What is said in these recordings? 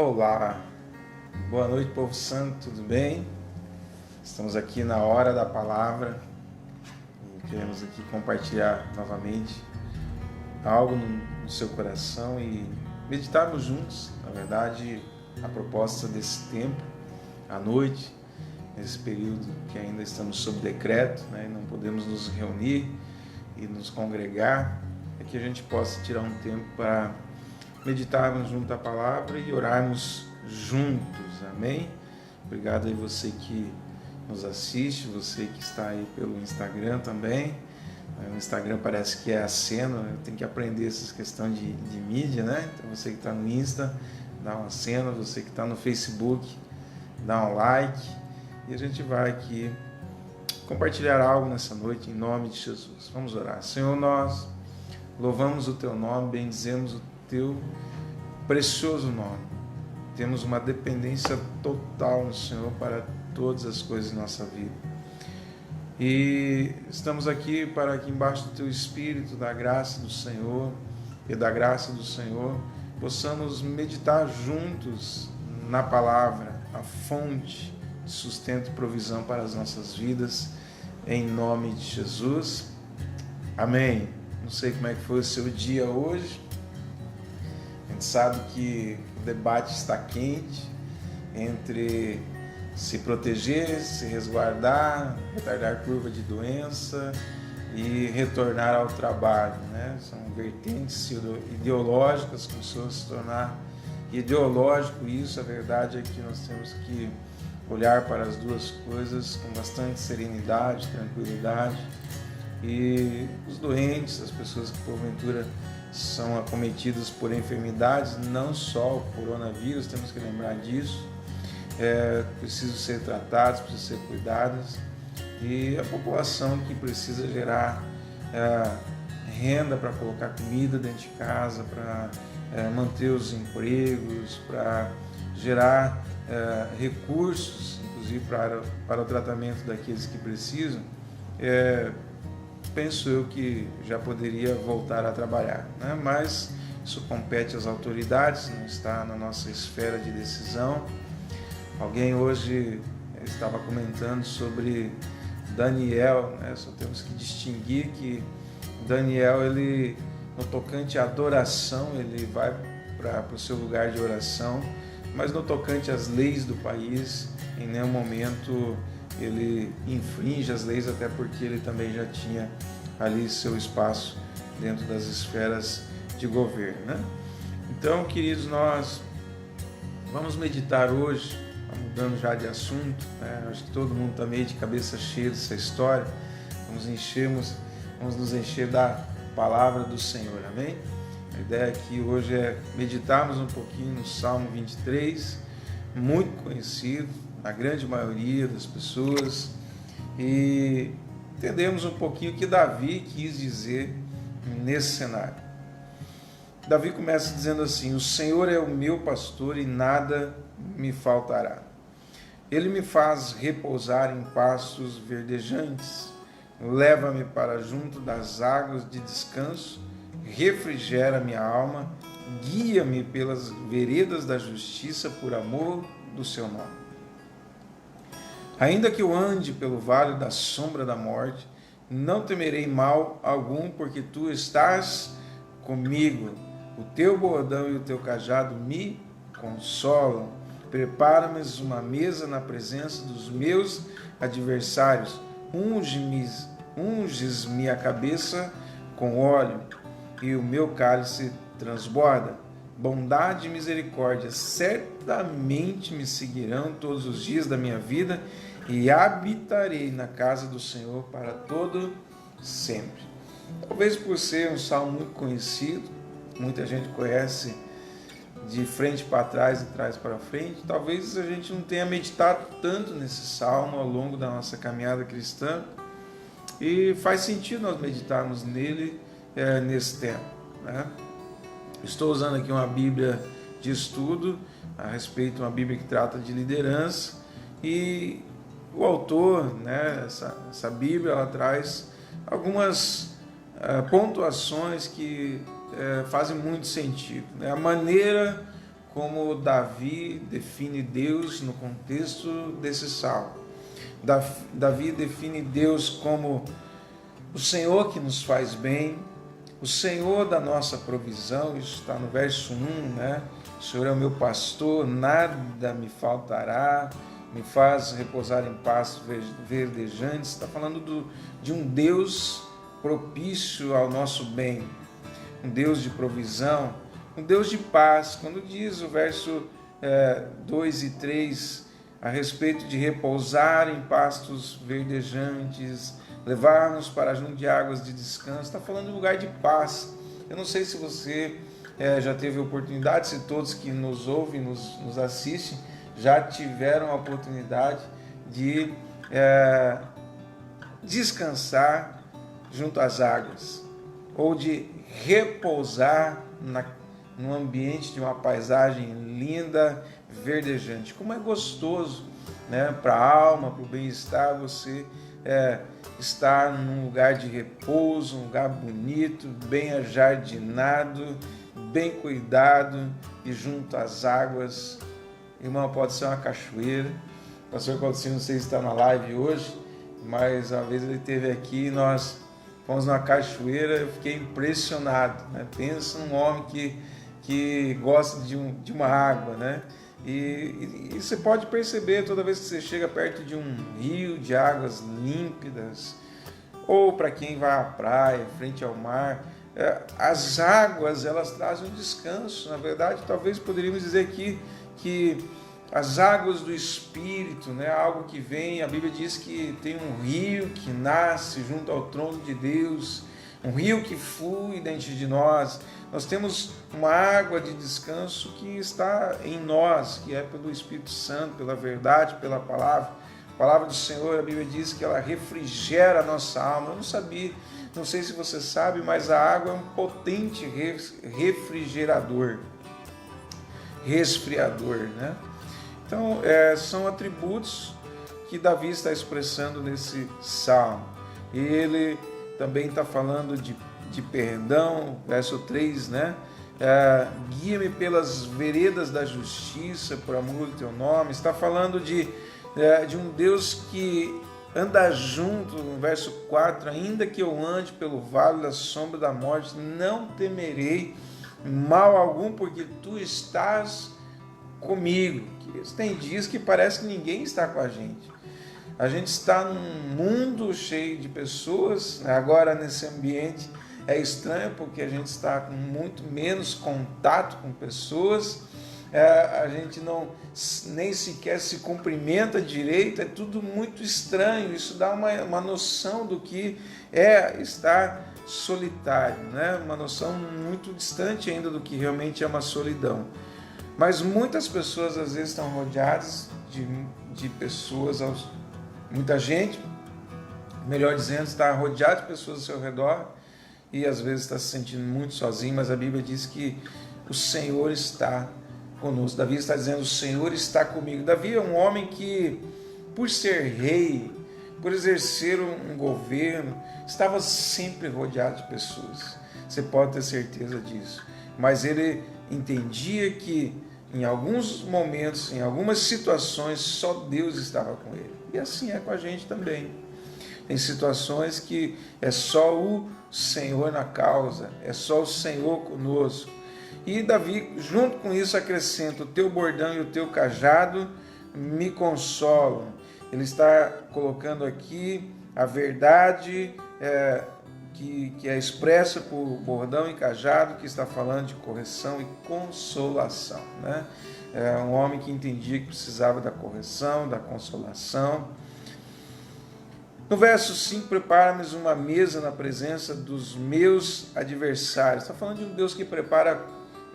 Olá, boa noite, povo santo, tudo bem? Estamos aqui na hora da palavra e queremos aqui compartilhar novamente algo no seu coração e meditarmos juntos. Na verdade, a proposta desse tempo, à noite, nesse período que ainda estamos sob decreto, e não podemos nos reunir e nos congregar, é que a gente possa tirar um tempo para meditarmos junto à palavra e orarmos juntos, amém? Obrigado aí você que nos assiste, você que está aí pelo Instagram também. O Instagram parece que é a cena, eu tenho que aprender essas questões de mídia, né? Então você que está no Insta, dá uma cena, você que está no Facebook, dá um like e a gente vai aqui compartilhar algo nessa noite em nome de Jesus. Vamos orar. Senhor, nós louvamos o Teu nome, bendizemos o Teu precioso nome. Temos uma dependência total no Senhor para todas as coisas em nossa vida. E estamos aqui para que embaixo do Teu Espírito, da graça do Senhor e da graça do Senhor, possamos meditar juntos na palavra, a fonte de sustento e provisão para as nossas vidas, em nome de Jesus. Amém. Não sei como é que foi o seu dia hoje. A gente sabe que o debate está quente entre se proteger, se resguardar, retardar curva de doença e retornar ao trabalho, né? São vertentes ideológicas, começou a se tornar ideológico isso. A verdade é que nós temos que olhar para as duas coisas com bastante serenidade, tranquilidade. E os doentes, as pessoas que porventura são acometidas por enfermidades, não só o coronavírus, temos que lembrar disso, precisam ser tratadas, precisam ser cuidadas, e a população que precisa gerar renda para colocar comida dentro de casa, para manter os empregos, para gerar recursos, inclusive para o tratamento daqueles que precisam, penso eu que já poderia voltar a trabalhar, né? Mas isso compete às autoridades, não está na nossa esfera de decisão. Alguém hoje estava comentando sobre Daniel, né? Só temos que distinguir que Daniel, ele, no tocante à adoração, ele vai para o seu lugar de oração, mas no tocante às leis do país, em nenhum momento ele infringe as leis, até porque ele também já tinha ali seu espaço dentro das esferas de governo, né? Então, queridos, nós vamos meditar hoje, mudando já de assunto, né? Acho que todo mundo está meio de cabeça cheia dessa história. Vamos nos encher da palavra do Senhor, amém? A ideia aqui hoje é meditarmos um pouquinho no Salmo 23, muito conhecido, a grande maioria das pessoas, e entendemos um pouquinho o que Davi quis dizer nesse cenário. Davi começa dizendo assim: o Senhor é o meu pastor e nada me faltará. Ele me faz repousar em pastos verdejantes, leva-me para junto das águas de descanso, refrigera minha alma, guia-me pelas veredas da justiça por amor do seu nome. Ainda que eu ande pelo vale da sombra da morte, não temerei mal algum, porque tu estás comigo. O teu bordão e o teu cajado me consolam. Prepara-me uma mesa na presença dos meus adversários. Unges-me a cabeça com óleo, e o meu cálice transborda. Bondade e misericórdia certamente me seguirão todos os dias da minha vida, e habitarei na casa do Senhor para todo sempre. Talvez por ser um salmo muito conhecido, muita gente conhece de frente para trás e trás para frente, talvez a gente não tenha meditado tanto nesse salmo ao longo da nossa caminhada cristã, e faz sentido nós meditarmos nele nesse tempo, né? Estou usando aqui uma Bíblia de estudo a respeito, uma Bíblia que trata de liderança, e o autor, né, essa Bíblia, ela traz algumas pontuações que fazem muito sentido, né? A maneira como Davi define Deus no contexto desse salmo. Davi define Deus como o Senhor que nos faz bem, o Senhor da nossa provisão. Isso está no verso 1, né? O Senhor é o meu pastor, nada me faltará, me faz repousar em pastos verdejantes. Está falando de um Deus propício ao nosso bem, um Deus de provisão, um Deus de paz. Quando diz o verso 2 e 3 a respeito de repousar em pastos verdejantes, levar-nos para junto de águas de descanso, está falando de um lugar de paz. Eu não sei se você já teve oportunidade, se todos que nos ouvem, nos assistem, já tiveram a oportunidade de descansar junto às águas, ou de repousar num ambiente de uma paisagem linda, verdejante. Como é gostoso, né, para a alma, para o bem-estar, você estar num lugar de repouso, um lugar bonito, bem ajardinado, bem cuidado e junto às águas. Irmão, pode ser uma cachoeira. O pastor Claudinho, não sei se está na live hoje, mas uma vez ele esteve aqui e nós fomos numa cachoeira. Eu fiquei impressionado, né? Pensa num homem que gosta de uma água, né? E você pode perceber toda vez que você chega perto de um rio de águas límpidas, ou para quem vai à praia, frente ao mar, as águas, elas trazem um descanso. Na verdade, talvez poderíamos dizer que as águas do Espírito, né, algo que vem, a Bíblia diz que tem um rio que nasce junto ao trono de Deus, um rio que flui dentro de nós. Nós temos uma água de descanso que está em nós, que é pelo Espírito Santo, pela verdade, pela palavra. A palavra do Senhor, a Bíblia diz que ela refrigera a nossa alma. Eu não sabia, não sei se você sabe, mas a água é um potente refrigerador, resfriador, né? Então, são atributos que Davi está expressando nesse salmo. E ele também está falando de perdão, verso 3, né? Guia-me pelas veredas da justiça, por amor do teu nome. Está falando de um Deus que anda junto, no verso 4, ainda que eu ande pelo vale da sombra da morte, não temerei mal algum, porque tu estás comigo. Tem dias que parece que ninguém está com a gente. A gente está num mundo cheio de pessoas, né? Agora nesse ambiente é estranho porque a gente está com muito menos contato com pessoas, a gente nem sequer se cumprimenta direito, é tudo muito estranho. Isso dá uma noção do que é estar solitário, né? Uma noção muito distante ainda do que realmente é uma solidão. Mas muitas pessoas às vezes estão rodeadas de pessoas, muita gente, melhor dizendo, está rodeado de pessoas ao seu redor e às vezes está se sentindo muito sozinho, mas a Bíblia diz que o Senhor está conosco. Davi está dizendo: o Senhor está comigo. Davi é um homem que, por ser rei, por exercer um governo, estava sempre rodeado de pessoas. Você pode ter certeza disso. Mas ele entendia que em alguns momentos, em algumas situações, só Deus estava com ele. E assim é com a gente também. Tem situações que é só o Senhor na causa, é só o Senhor conosco. E Davi, junto com isso, acrescenta: o teu bordão e o teu cajado me consolam. Ele está colocando aqui a verdade que é expressa por bordão e cajado, que está falando de correção e consolação, né? É um homem que entendia que precisava da correção, da consolação. No verso 5, prepara-me uma mesa na presença dos meus adversários. Está falando de um Deus que prepara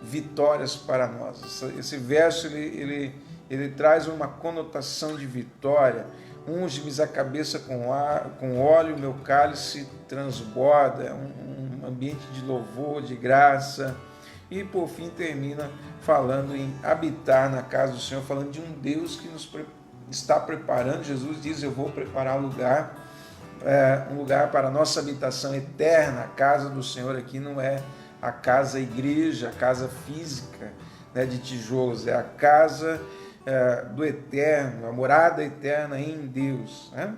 vitórias para nós. Esse verso ele traz uma conotação de vitória. Unge-me a cabeça com óleo, meu cálice transborda. É um ambiente de louvor, de graça. E por fim termina falando em habitar na casa do Senhor, falando de um Deus que nos está preparando. Jesus diz: eu vou preparar um lugar para a nossa habitação eterna. A casa do Senhor aqui não é a casa igreja, a casa física, né, de tijolos, é a casa do eterno, a morada eterna em Deus, né?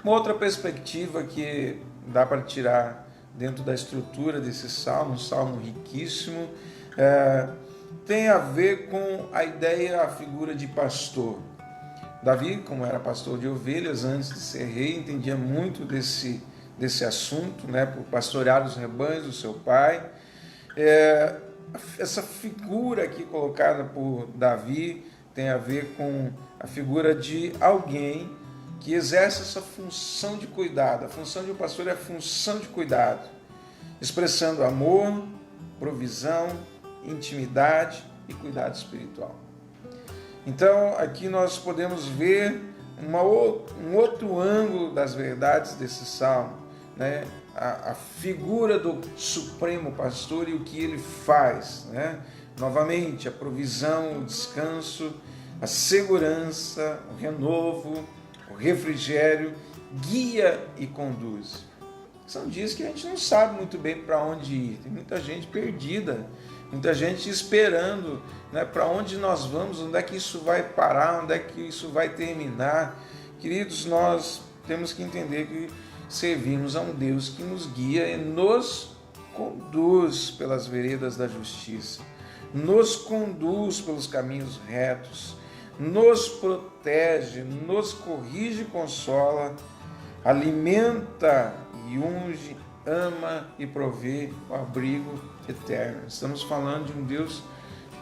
Uma outra perspectiva que dá para tirar dentro da estrutura desse salmo, um salmo riquíssimo, tem a ver com a ideia, a figura de pastor. Davi, como era pastor de ovelhas antes de ser rei, entendia muito desse assunto, né, por pastorear os rebanhos do seu pai. Essa figura aqui colocada por Davi tem a ver com a figura de alguém que exerce essa função de cuidado. A função de um pastor é a função de cuidado, expressando amor, provisão, intimidade e cuidado espiritual. Então, aqui nós podemos ver um outro ângulo das verdades desse salmo, né? A figura do supremo pastor e o que ele faz, né? Novamente, a provisão, o descanso, a segurança, o renovo, o refrigério, guia e conduz. São dias que a gente não sabe muito bem para onde ir, tem muita gente perdida, muita gente esperando, né, para onde nós vamos, onde é que isso vai parar, onde é que isso vai terminar. Queridos, nós temos que entender que servimos a um Deus que nos guia e nos conduz pelas veredas da justiça, nos conduz pelos caminhos retos, nos protege, nos corrige e consola, alimenta e unge, ama e provê o abrigo eterno. Estamos falando de um Deus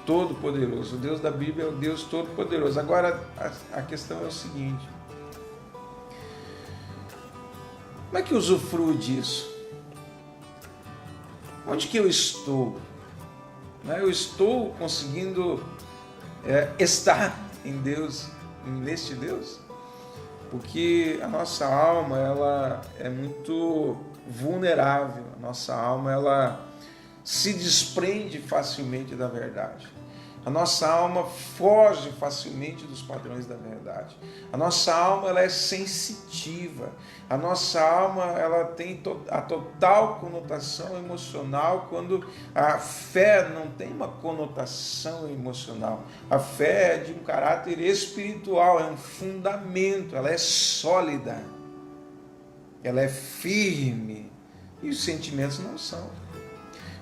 todo-poderoso. O Deus da Bíblia é o Deus todo-poderoso. Agora, a questão é o seguinte: como é que eu usufruo disso? Onde que eu estou? Eu estou conseguindo estar em Deus, neste Deus? Porque a nossa alma, ela é muito vulnerável. A nossa alma, ela se desprende facilmente da verdade. A nossa alma foge facilmente dos padrões da verdade. A nossa alma, ela é sensitiva. A nossa alma, ela tem a total conotação emocional, quando a fé não tem uma conotação emocional. A fé é de um caráter espiritual, é um fundamento, ela é sólida, ela é firme. E os sentimentos não são.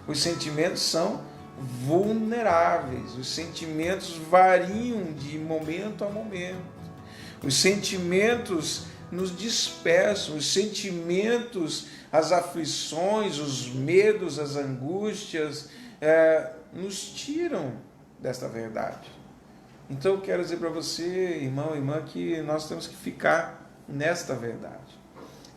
Os sentimentos são vulneráveis, os sentimentos variam de momento a momento, os sentimentos nos dispersam, os sentimentos, as aflições, os medos, as angústias, nos tiram desta verdade. Então eu quero dizer para você, irmão e irmã, que nós temos que ficar nesta verdade,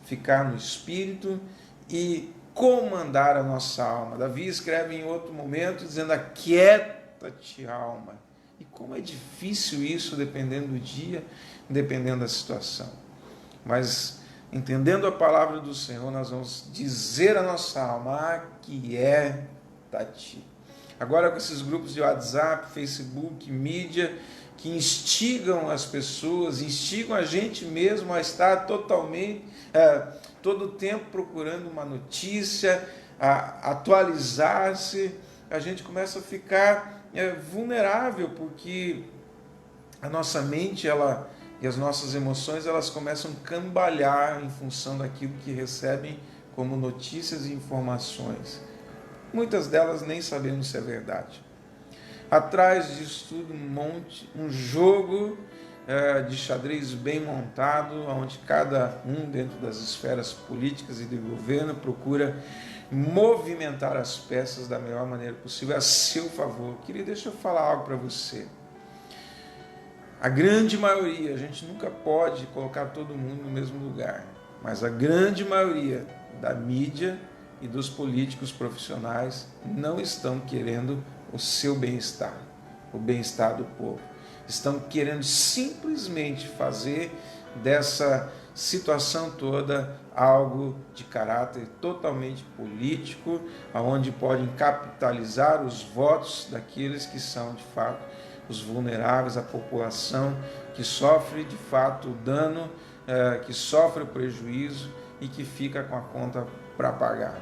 ficar no Espírito e comandar a nossa alma. Davi escreve em outro momento dizendo: aquieta-te, alma. E como é difícil isso, dependendo do dia, dependendo da situação. Mas, entendendo a palavra do Senhor, nós vamos dizer à nossa alma: aquieta-te. Agora, com esses grupos de WhatsApp, Facebook, mídia, que instigam as pessoas, instigam a gente mesmo a estar totalmente, todo o tempo procurando uma notícia, a atualizar-se, a gente começa a ficar vulnerável, porque a nossa mente e as nossas emoções, elas começam a cambalhar em função daquilo que recebem como notícias e informações. Muitas delas nem sabemos se é verdade. Atrás disso tudo, um jogo de xadrez bem montado, onde cada um, dentro das esferas políticas e de governo, procura movimentar as peças da melhor maneira possível a seu favor. Querido, deixa eu falar algo para você. A grande maioria, a gente nunca pode colocar todo mundo no mesmo lugar, mas a grande maioria da mídia e dos políticos profissionais não estão querendo o seu bem-estar, o bem-estar do povo. Estão querendo simplesmente fazer dessa situação toda algo de caráter totalmente político, onde podem capitalizar os votos daqueles que são de fato os vulneráveis, a população que sofre de fato o dano, que sofre o prejuízo e que fica com a conta para pagar.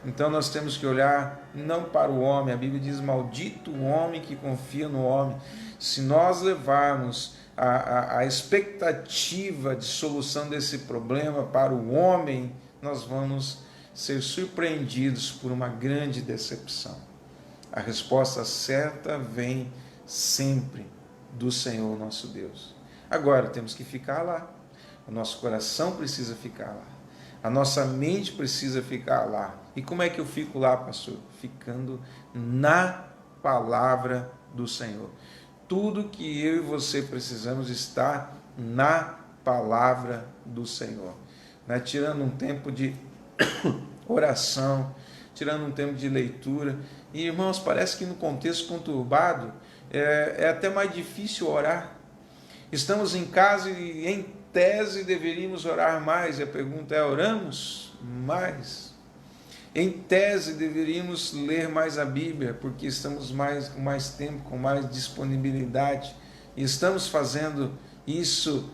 Então nós temos que olhar não para o homem. A Bíblia diz: maldito o homem que confia no homem. Se nós levarmos a expectativa de solução desse problema para o homem, nós vamos ser surpreendidos por uma grande decepção. A resposta certa vem sempre do Senhor nosso Deus. Agora temos que ficar lá. O nosso coração precisa ficar lá. A nossa mente precisa ficar lá. E como é que eu fico lá, pastor? Ficando na palavra do Senhor. Tudo que eu e você precisamos está na palavra do Senhor. Né? Tirando um tempo de oração, tirando um tempo de leitura. E, irmãos, parece que no contexto conturbado é até mais difícil orar. Estamos em casa e, em tese, deveríamos orar mais. E a pergunta é: oramos mais? Em tese, deveríamos ler mais a Bíblia, porque estamos com mais tempo, com mais disponibilidade. E estamos fazendo isso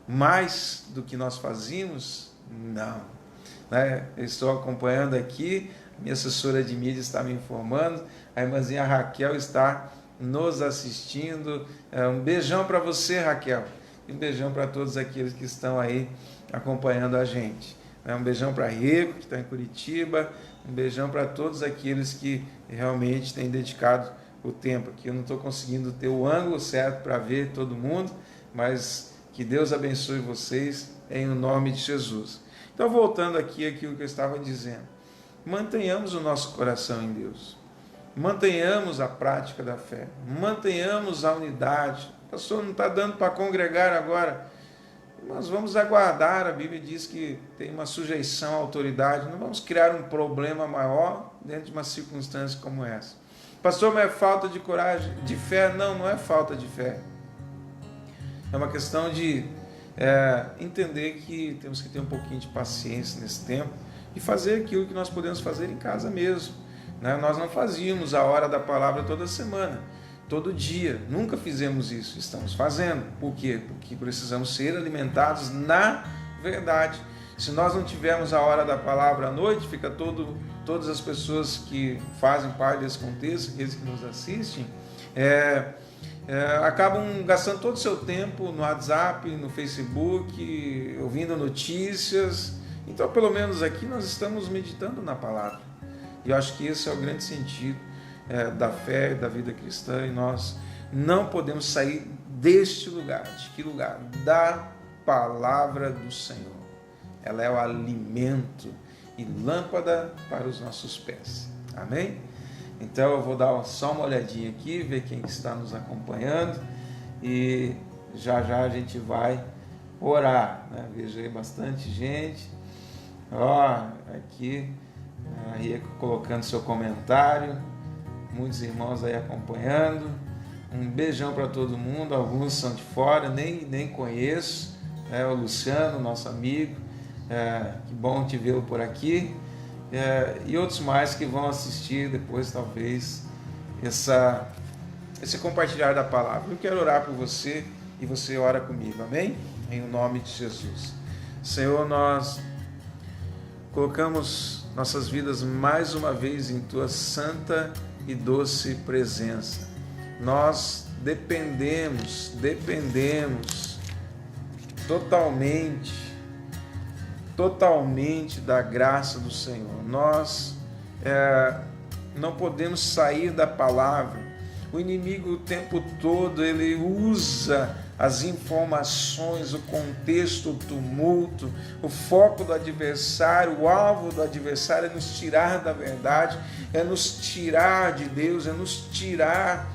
mais do que nós fazíamos? Não. Eu estou acompanhando aqui, minha assessora de mídia está me informando, a irmãzinha Raquel está nos assistindo. Um beijão para você, Raquel, e um beijão para todos aqueles que estão aí acompanhando a gente. Um beijão para Rico, que está em Curitiba, um beijão para todos aqueles que realmente têm dedicado o tempo. Aqui eu não estou conseguindo ter o ângulo certo para ver todo mundo, mas que Deus abençoe vocês em nome de Jesus. Então, voltando aqui àquilo que eu estava dizendo, mantenhamos o nosso coração em Deus, mantenhamos a prática da fé, mantenhamos a unidade. Pastor, não está dando para congregar agora, mas vamos aguardar. A Bíblia diz que tem uma sujeição à autoridade, não vamos criar um problema maior dentro de uma circunstância como essa. Pastor, mas é falta de coragem, de fé? Não, não é falta de fé, é uma questão de entender que temos que ter um pouquinho de paciência nesse tempo e fazer aquilo que nós podemos fazer em casa mesmo. Nós não fazíamos a hora da palavra toda semana, todo dia, nunca fizemos isso. Estamos fazendo. Por quê? Porque precisamos ser alimentados na verdade. Se nós não tivermos a hora da palavra à noite, fica todas as pessoas que fazem parte desse contexto, aqueles que nos assistem, acabam gastando todo o seu tempo no WhatsApp, no Facebook, ouvindo notícias. Então, pelo menos aqui nós estamos meditando na palavra. E eu acho que esse é o grande sentido da fé e da vida cristã. E nós não podemos sair deste lugar. De que lugar? Da palavra do Senhor. Ela é o alimento e lâmpada para os nossos pés. Amém? Então eu vou dar só uma olhadinha aqui, ver quem está nos acompanhando e já a gente vai orar. Vejo aí bastante gente. Aqui a Rico colocando seu comentário, muitos irmãos aí acompanhando. Um beijão para todo mundo. Alguns são de fora, nem conheço. O Luciano, nosso amigo, que bom te vê-lo por aqui. E outros mais que vão assistir depois, talvez, esse compartilhar da palavra. Eu quero orar por você e você ora comigo, amém? Em nome de Jesus. Senhor, nós colocamos nossas vidas mais uma vez em Tua santa e doce presença. Nós dependemos totalmente da graça do Senhor. Nós não podemos sair da palavra. O inimigo o tempo todo ele usa as informações, o contexto, o tumulto, o foco do adversário, o alvo do adversário é nos tirar da verdade, é nos tirar de Deus, é nos tirar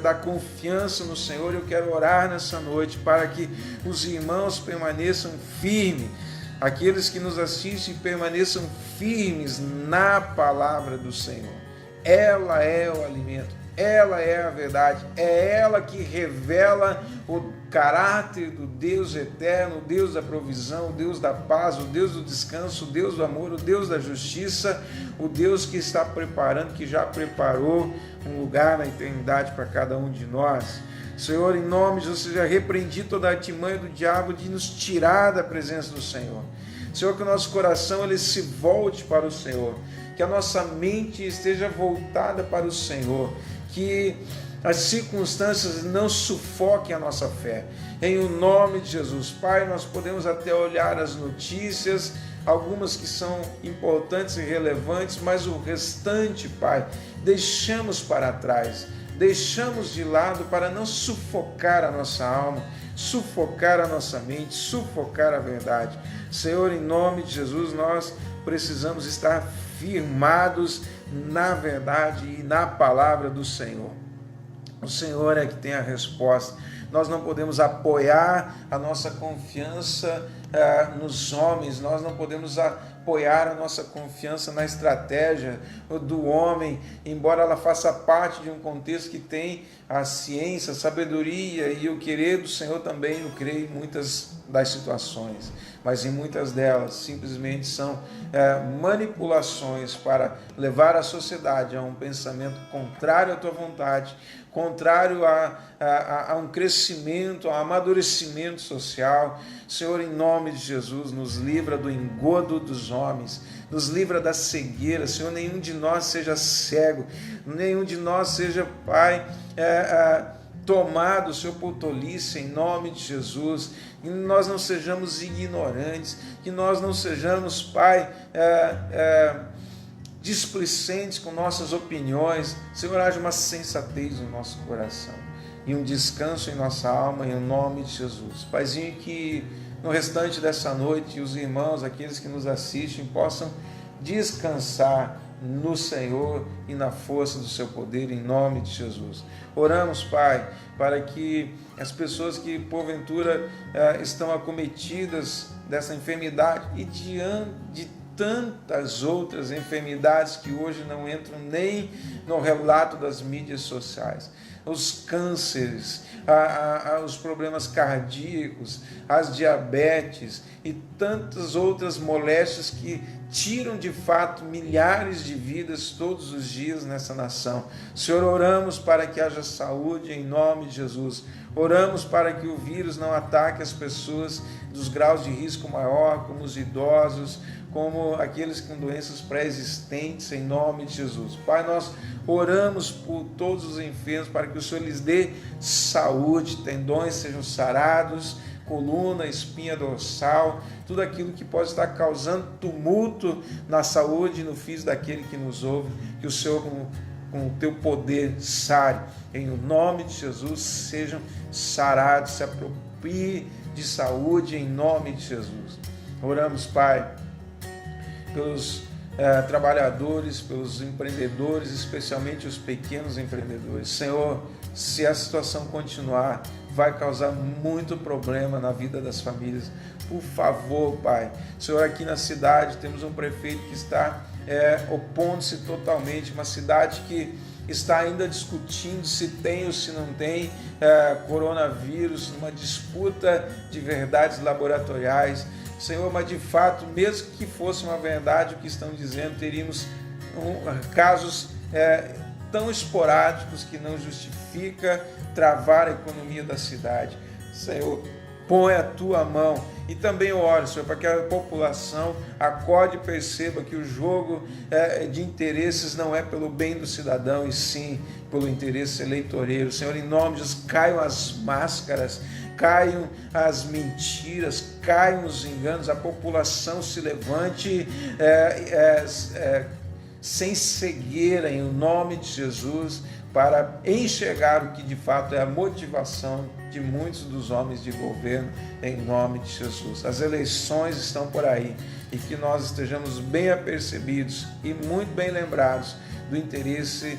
da confiança no Senhor. Eu quero orar nessa noite para que os irmãos permaneçam firmes, aqueles que nos assistem permaneçam firmes na palavra do Senhor. Ela é o alimento, ela é a verdade, é ela que revela o caráter do Deus eterno, o Deus da provisão, o Deus da paz, o Deus do descanso, o Deus do amor, o Deus da justiça, o Deus que está preparando, que já preparou um lugar na eternidade para cada um de nós. Senhor, em nome de Jesus, já repreendi toda a artimanha do diabo de nos tirar da presença do Senhor. Senhor, que o nosso coração ele se volte para o Senhor, que a nossa mente esteja voltada para o Senhor, que as circunstâncias não sufoquem a nossa fé. Em o nome de Jesus, Pai, nós podemos até olhar as notícias, algumas que são importantes e relevantes, mas o restante, Pai, deixamos para trás, deixamos de lado para não sufocar a nossa alma, sufocar a nossa mente, sufocar a verdade. Senhor, em nome de Jesus, nós precisamos estar firmados na verdade e na palavra do Senhor. O Senhor é que tem a resposta. Nós não podemos apoiar a nossa confiança nos homens, nós não podemos apoiar a nossa confiança na estratégia do homem, embora ela faça parte de um contexto que tem a ciência, a sabedoria e o querer do Senhor também, eu creio, em muitas das situações, mas em muitas delas simplesmente são manipulações para levar a sociedade a um pensamento contrário à tua vontade, contrário a um crescimento, a um amadurecimento social. Senhor, em nome de Jesus, nos livra do engodo dos homens, nos livra da cegueira. Senhor, nenhum de nós seja cego, nenhum de nós seja, Pai, tomado, Senhor, por tolice, em nome de Jesus, que nós não sejamos ignorantes, que nós não sejamos, Pai, displicentes com nossas opiniões. Senhor, haja uma sensatez no nosso coração e um descanso em nossa alma, em nome de Jesus. Paizinho, que no restante dessa noite os irmãos, aqueles que nos assistem, possam descansar no Senhor e na força do seu poder, em nome de Jesus. Oramos, Pai, para que as pessoas que porventura estão acometidas dessa enfermidade e diante de tantas outras enfermidades que hoje não entram nem no relato das mídias sociais, os cânceres, os problemas cardíacos, as diabetes e tantas outras moléstias que tiram de fato milhares de vidas todos os dias nessa nação. Senhor, oramos para que haja saúde em nome de Jesus. Oramos para que o vírus não ataque as pessoas dos graus de risco maior, como os idosos, como aqueles com doenças pré-existentes, em nome de Jesus. Pai, nós oramos por todos os enfermos, para que o Senhor lhes dê saúde, tendões sejam sarados, coluna, espinha dorsal, tudo aquilo que pode estar causando tumulto na saúde e no físico daquele que nos ouve, que o Senhor, com o teu poder, sare. Em nome de Jesus, sejam sarados, se aproprie de saúde, em nome de Jesus. Oramos, Pai, pelos trabalhadores, pelos empreendedores, especialmente os pequenos empreendedores. Senhor, se a situação continuar, vai causar muito problema na vida das famílias. Por favor, Pai. Senhor, aqui na cidade temos um prefeito que está opondo-se totalmente, uma cidade que está ainda discutindo se tem ou se não tem coronavírus, uma disputa de verdades laboratoriais. Senhor, mas de fato, mesmo que fosse uma verdade o que estão dizendo, teríamos casos tão esporádicos que não justifica travar a economia da cidade. Senhor, põe a tua mão. E também oro, Senhor, para que a população acorde e perceba que o jogo de interesses não é pelo bem do cidadão, e sim pelo interesse eleitoreiro. Senhor, em nome de Jesus, caiam as máscaras, caiam as mentiras, caiam os enganos, a população se levante sem cegueira, em nome de Jesus, para enxergar o que de fato é a motivação de muitos dos homens de governo, em nome de Jesus. As eleições estão por aí, e que nós estejamos bem apercebidos e muito bem lembrados do interesse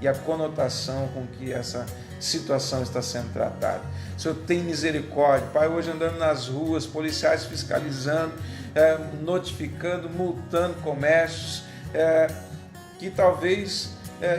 e a conotação com que essa situação está sendo tratada. Senhor, tem misericórdia. Pai, hoje andando nas ruas, policiais fiscalizando, notificando, multando comércios, que talvez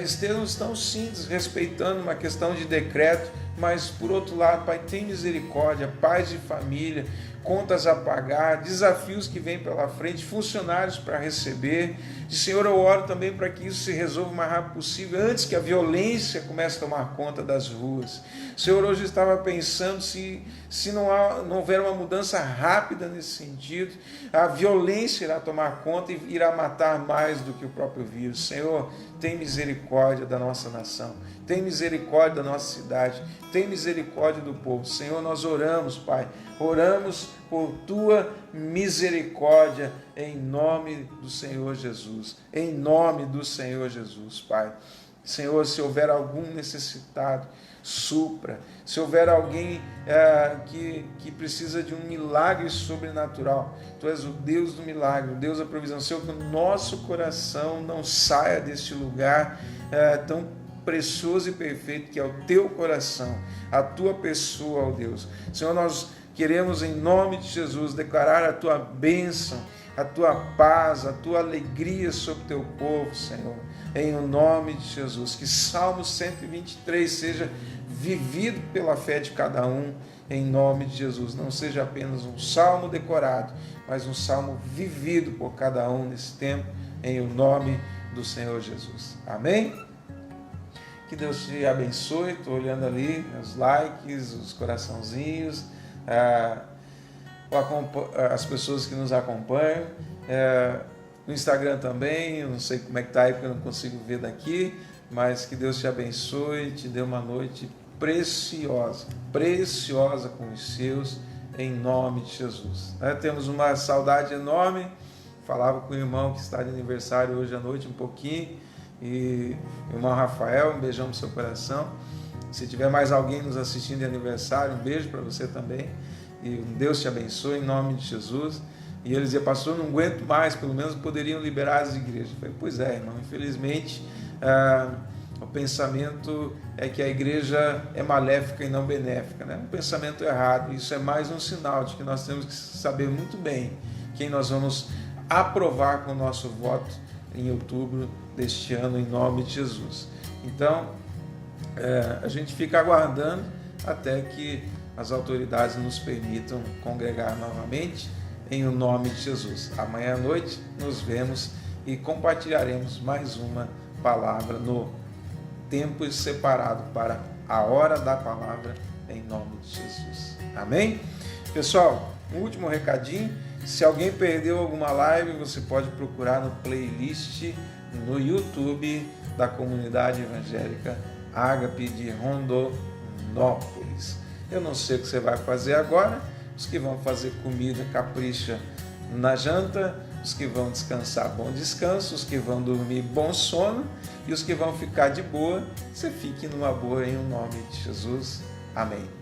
estão sim desrespeitando uma questão de decreto, mas por outro lado, Pai, tem misericórdia, paz de família, contas a pagar, desafios que vêm pela frente, funcionários para receber. E, Senhor, eu oro também para que isso se resolva o mais rápido possível, antes que a violência comece a tomar conta das ruas. Senhor, hoje eu estava pensando, se não houver uma mudança rápida nesse sentido, a violência irá tomar conta e irá matar mais do que o próprio vírus. Senhor, tem misericórdia da nossa nação, tem misericórdia da nossa cidade, tem misericórdia do povo. Senhor, nós oramos, Pai, oramos por Tua misericórdia, em nome do Senhor Jesus, em nome do Senhor Jesus, Pai. Senhor, se houver algum necessitado, supra. Se houver alguém que precisa de um milagre sobrenatural, Tu és o Deus do milagre, o Deus da provisão. Senhor, que o nosso coração não saia deste lugar tão precioso e perfeito que é o Teu coração, a Tua pessoa, ó Deus. Senhor, nós queremos em nome de Jesus declarar a Tua bênção, a Tua paz, a Tua alegria sobre o Teu povo, Senhor, em nome de Jesus. Que Salmo 123 seja vivido pela fé de cada um, em nome de Jesus. Não seja apenas um salmo decorado, mas um salmo vivido por cada um nesse tempo, em nome do Senhor Jesus. Amém? Que Deus te abençoe. Estou olhando ali os likes, os coraçãozinhos, as pessoas que nos acompanham, no Instagram também. Eu não sei como é que está aí, porque eu não consigo ver daqui, mas que Deus te abençoe, te dê uma noite preciosa, preciosa com os seus, em nome de Jesus. Temos uma saudade enorme. Falava com o irmão que está de aniversário hoje à noite um pouquinho, e o irmão Rafael, um beijão no seu coração. Se tiver mais alguém nos assistindo de aniversário, um beijo para você também, e Deus te abençoe em nome de Jesus. E ele dizia: pastor, não aguento mais, pelo menos poderiam liberar as igrejas. Eu falei: pois é, irmão, infelizmente o pensamento é que a igreja é maléfica e não benéfica, né? Um pensamento errado. Isso é mais um sinal de que nós temos que saber muito bem quem nós vamos aprovar com o nosso voto em outubro deste ano, em nome de Jesus. Então, a gente fica aguardando até que as autoridades nos permitam congregar novamente, em nome de Jesus. Amanhã à noite nos vemos e compartilharemos mais uma palavra no tempo separado para a hora da palavra, em nome de Jesus. Amém? Pessoal, um último recadinho. Se alguém perdeu alguma live, você pode procurar no playlist no YouTube da Comunidade Evangélica Ágape de Rondonópolis. Eu não sei o que você vai fazer agora. Os que vão fazer comida, capricha na janta. Os que vão descansar, bom descanso. Os que vão dormir, bom sono. E os que vão ficar de boa, você fique numa boa, em nome de Jesus. Amém.